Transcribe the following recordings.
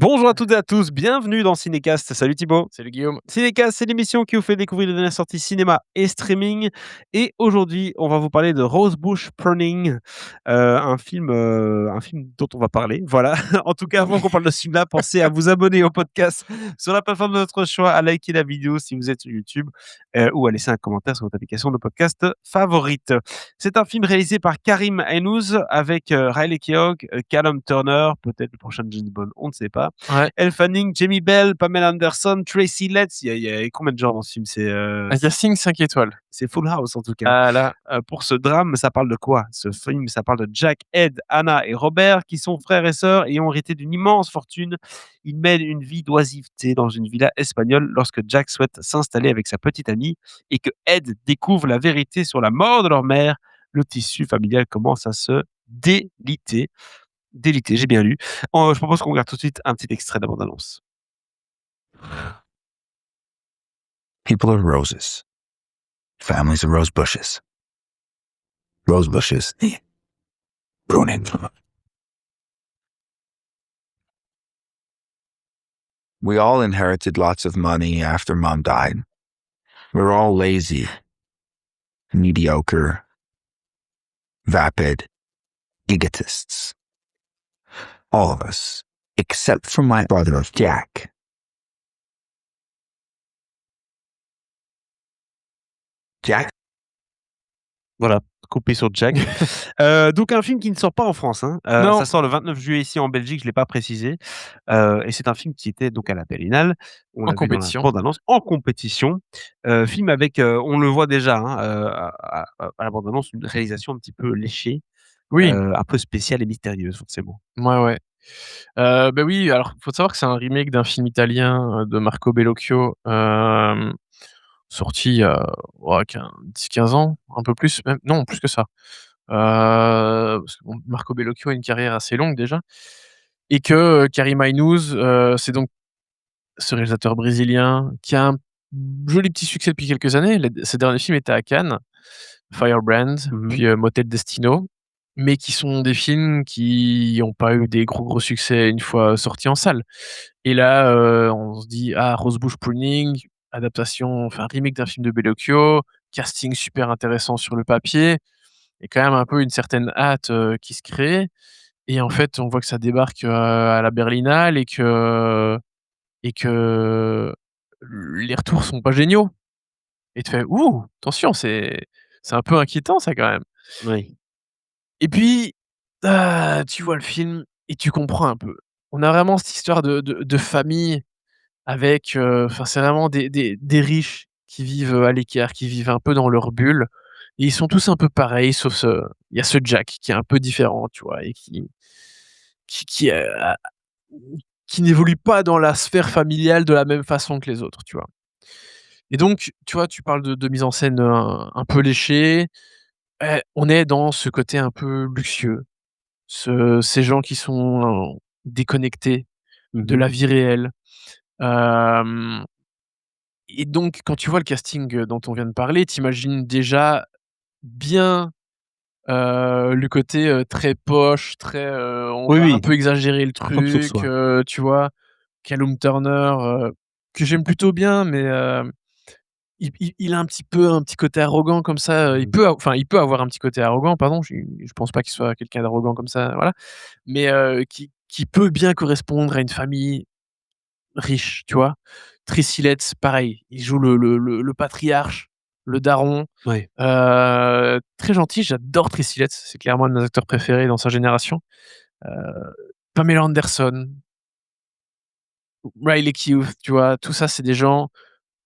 Bonjour à toutes et à tous, bienvenue dans Cinécast. Salut Thibaut. Salut Guillaume. Cinécast, c'est l'émission qui vous fait découvrir les dernières sorties cinéma et streaming. Et aujourd'hui, on va vous parler de Rosebush Pruning, un film dont on va parler. Voilà. En tout cas, avant qu'on parle de ce film-là, pensez à vous abonner au podcast sur la plateforme de votre choix, à liker la vidéo si vous êtes sur YouTube, ou à laisser un commentaire sur votre application de podcast favorite. C'est un film réalisé par Karim Henouz avec Riley Keough, Callum Turner, peut-être le prochain James Bond, on ne sait pas. Ouais, Elle Fanning, Jamie Bell, Pamela Anderson, Tracy Letts. Il y a combien de gens dans ce film? un casting 5 étoiles. C'est Full House en tout cas. Ah là, Pour ce drame, ça parle de quoi? Ce film, ça parle de Jack, Ed, Anna et Robert qui sont frères et sœurs et ont hérité d'une immense fortune. Ils mènent une vie d'oisiveté dans une villa espagnole lorsque Jack souhaite s'installer avec sa petite amie et que Ed découvre la vérité sur la mort de leur mère. Le tissu familial commence à se déliter. Déliter, j'ai bien lu. Je propose qu'on regarde tout de suite un petit extrait de la bande-annonce. People are roses. Families are rose bushes. Rose bushes. Pruning. We all inherited lots of money after mom died. We're all lazy, mediocre, vapid, egotists. All of us, except for my brother Jack. Jack? Voilà, coupé sur Jack. Donc un film qui ne sort pas en France, hein. non, Ça sort le 29 juillet ici en Belgique, je l'ai pas précisé. Et c'est un film qui était donc à la Berlinale. On en l'a vu dans la compétition. bande-annonce, en compétition. Film avec, on le voit déjà, hein, à la bande-annonce, une réalisation un petit peu léchée, Oui, un peu spéciale et mystérieuse forcément. ouais. Bah, oui, alors faut savoir que c'est un remake d'un film italien, de Marco Bellocchio, sorti il y a, ouais, 10-15 ans, un peu plus même, non plus que ça. Parce que bon, Marco Bellocchio a une carrière assez longue déjà et que, Karim Henouz, c'est donc ce réalisateur brésilien qui a un joli petit succès depuis quelques années. Ses derniers films étaient à Cannes, Firebrand, Mmh. puis, Motel Destino, mais qui sont des films qui n'ont pas eu des gros succès une fois sortis en salle. Et là, on se dit: «Ah, Rosebush Pruning, adaptation, enfin remake d'un film de Bellocchio, casting super intéressant sur le papier» et quand même un peu une certaine hâte, qui se crée et en fait, on voit que ça débarque, à la Berlinale et que les retours sont pas géniaux et tu fais: «Ouh, attention, c'est un peu inquiétant ça quand même» Oui. et puis, tu vois le film et tu comprends un peu. On a vraiment cette histoire de famille avec, enfin, c'est vraiment des riches qui vivent, à l'écart, qui vivent un peu dans leur bulle et ils sont tous un peu pareils sauf il y a ce Jack qui est un peu différent, tu vois? Et a qui n'évolue pas dans la sphère familiale de la même façon que les autres, tu vois? Et donc, tu vois, tu parles de mise en scène, un peu léchée. On est dans ce côté un peu luxueux, ces gens qui sont déconnectés de Mmh. la vie réelle. Hem Et donc quand tu vois le casting, dont on vient de parler, tu imagines déjà bien, le côté, très poche, très, on Oui, va un oui, peu exagérer le comme sur truc, soi. tu vois? Callum Turner, que j'aime plutôt bien, mais, il a un petit côté arrogant comme ça, Mmh. il peut avoir un petit côté arrogant, pardon, je pense pas qu'il soit quelqu'un d'arrogant comme ça, voilà, mais, qui peut bien correspondre à une famille riche, tu vois? Tracy Letts, pareil, il joue le patriarche, le daron, Ouais. très gentil, j'adore Tracy Letts, c'est clairement un de mes acteurs préférés dans sa génération. Heu, Pamela Anderson, Riley Keough, tu vois? Tout ça, c'est des gens,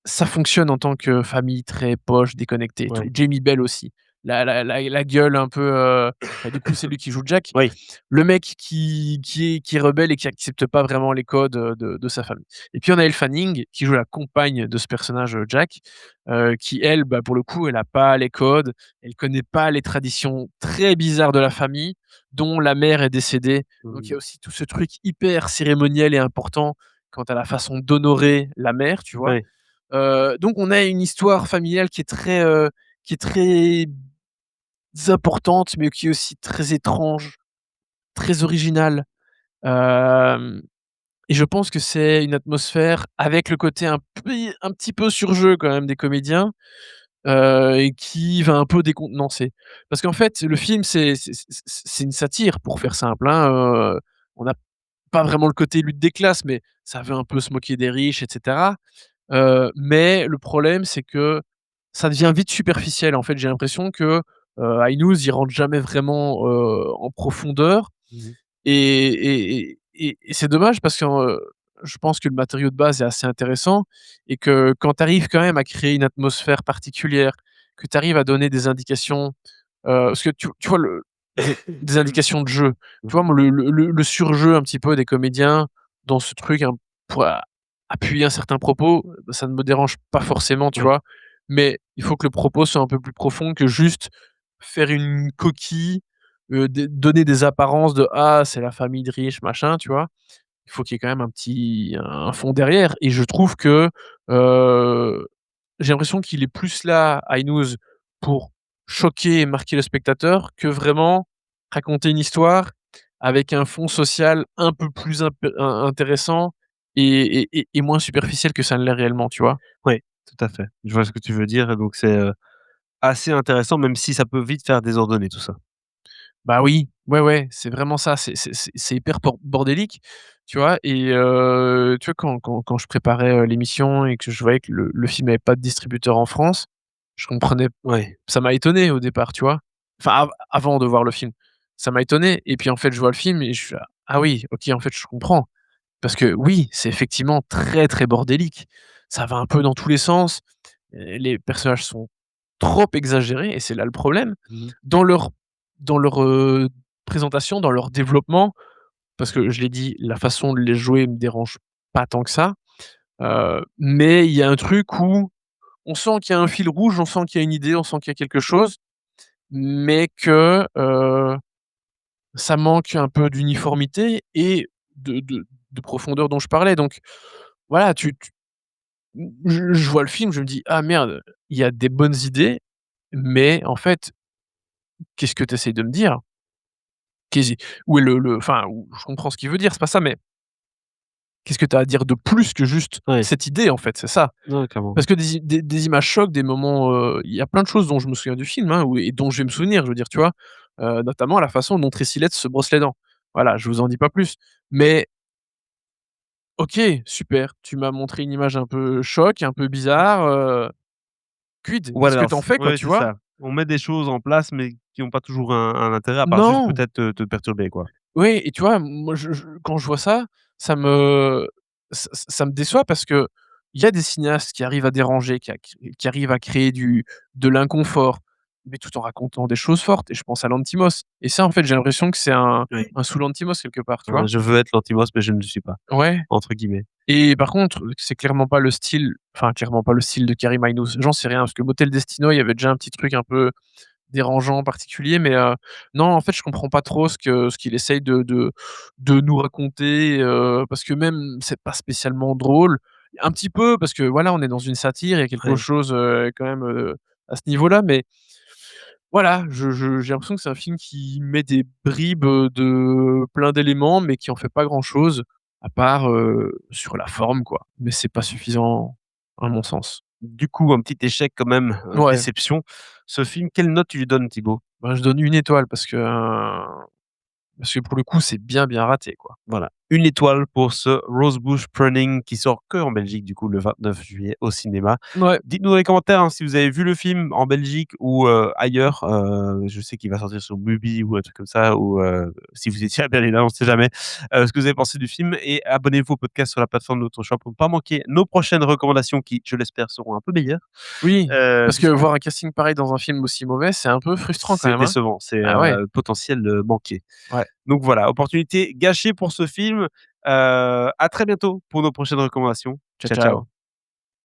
ça fonctionne en tant que famille très poche, déconnectée et tout. Ouais. Jamie Bell aussi, la gueule un peu, bah, du coup, c'est lui qui joue Jack. Oui. Le mec qui est rebelle et qui accepte pas vraiment les codes, de sa famille. Et puis on a Elle Fanning qui joue la compagne de ce personnage, Jack, qui elle, bah, pour le coup, elle a pas les codes, elle connaît pas les traditions très bizarres de la famille, dont la mère est décédée. Donc il y Mmh. a aussi tout ce truc hyper cérémoniel et important quant à la façon d'honorer la mère, tu vois? Ouais. Donc on a une histoire familiale qui est très importante, mais qui est aussi très étrange, très originale. Hem Et je pense que c'est une atmosphère avec le côté un petit peu surjeu quand même des comédiens, et qui va un peu décontenancer. Parce qu'en fait, le film, c'est une satire pour faire simple, hein, on n'a pas vraiment le côté lutte des classes, mais ça veut un peu se moquer des riches et cetera. Mais le problème, c'est que ça devient vite superficiel. En fait, j'ai l'impression que, High il rentre jamais vraiment, en profondeur Mmh. et c'est dommage parce que, je pense que le matériau de base est assez intéressant et que quand tu arrives quand même à créer une atmosphère particulière, que tu arrives à donner des indications, parce que tu vois des indications de jeu. Tu vois, moi, le surjeu un petit peu des comédiens dans ce truc, pour appuyer un certain propos, ça ne me dérange pas forcément, tu Ouais. vois? Mais il faut que le propos soit un peu plus profond que juste faire une coquille, donner des apparences de: «Ah, c'est la famille de riches, machin», tu vois? Il faut qu'il y ait quand même un fond derrière et je trouve que, heu, j'ai l'impression qu'il est plus là, High pour choquer et marquer le spectateur que vraiment raconter une histoire avec un fond social un peu plus intéressant et moins superficiel que ça ne l'est réellement, tu vois? Ouais, tout à fait. Je vois ce que tu veux dire et donc c'est, assez intéressant même si ça peut vite faire désordonner tout ça. Bah oui, ouais, ouais, c'est vraiment ça, c'est hyper bordélique, tu vois? Et tu vois, quand je préparais, l'émission et que je voyais que le film avait pas de distributeur en France, je comprenais Ouais. ça m'a étonné au départ, tu vois? Enfin, avant de voir le film. Ça m'a étonné et puis, en fait, je vois le film et je fais: «Ah oui, OK, en fait, je comprends». Parce que oui, c'est effectivement très, très bordélique. Ça va un peu dans tous les sens, les personnages sont trop exagérés et c'est là le problème. Mmh mh. Dans leur dans leur, présentation, dans leur développement, parce que je l'ai dit, la façon de les jouer me dérange pas tant que ça, mais il y a un truc où on sent qu'il y a un fil rouge, on sent qu'il y a une idée, on sent qu'il y a quelque chose, mais que, ça manque un peu d'uniformité et de profondeur dont je parlais. Donc voilà, je vois le film, je me dis: «Ah merde, il y a des bonnes idées, mais en fait, qu'est-ce que tu essayes de me dire? Qu'est où est le enfin, où je comprends ce qu'il veut dire, c'est pas ça, mais qu'est-ce que tu as à dire de plus que juste Ouais. cette idée, en fait?» C'est ça. Ouais, clairement. Parce que des images chocs, des moments, il y a plein de choses dont je me souviens du film, hein, et dont je vais me souvenir, je veux dire, tu vois? Notamment la façon dont Tracy Letts se brosse les dents. Voilà, je vous en dis pas plus. Mais OK, super, tu m'as montré une image un peu choc, un peu bizarre, quid? Qu'est-ce que Voilà, tu en fais, quoi, ouais, tu c'est vois? ça. On met des choses en place, mais qui ont pas toujours un intérêt à part juste Non! peut-être te perturber, quoi. Oui et tu vois, moi je quand je vois ça, ça me ça me déçoit parce qu'il y a des cinéastes qui arrivent à déranger, qui arrivent à créer de l'inconfort, mais tout en racontant des choses fortes et je pense à Lanthimos et ça, en fait, j'ai l'impression que c'est Oui. un sous Lanthimos quelque part, tu vois? Je veux être l'Antimos, mais je ne le suis pas, Ouais entre guillemets. et par contre, c'est clairement pas le style enfin, clairement pas le style de Karim Aynouz. J'en sais rien parce que Motel Destino, il y avait déjà un petit truc un peu dérangeant, particulier, mais non, en fait, je comprends pas trop ce qu'il essaye de nous raconter, parce que même c'est pas spécialement drôle. Un petit peu parce que voilà, on est dans une satire, il y a quelque Ouais. chose, quand même, à ce niveau-là, mais voilà, j'ai l'impression que c'est un film qui met des bribes, de plein d'éléments, mais qui en fait pas grand-chose, à part, sur la forme, quoi. Mais c'est pas suffisant à mon sens. Du coup, un petit échec quand même, Ouais, déception. Ce film, quelle note tu lui donnes, Thibaut? bah, je donne 1 étoile parce que pour le coup, c'est bien, bien raté, quoi. Voilà, 1 étoile pour ce Rosebush Pruning qui sort qu'en Belgique, du coup, le 29 juillet au cinéma. Ouais, Dites-nous dans les commentaires, hein, si vous avez vu le film en Belgique ou ailleurs. Je sais qu'il va sortir sur Mubi ou un truc comme ça ou si vous étiez à Berlin, on ne sait jamais. Ce que vous avez pensé du film et abonnez-vous au podcast sur la plateforme de votre choix pour ne pas manquer nos prochaines recommandations qui, je l'espère, seront un peu meilleures. oui, parce que Puisque voir un casting pareil dans un film aussi mauvais, c'est un peu frustrant quand c'est même, hein? décevant, c'est, Ah ouais, potentiel, manqué. ouais. Donc voilà, opportunité gâchée pour ce film. À très bientôt pour nos prochaines recommandations. Ciao, Ciao, ciao. ciao.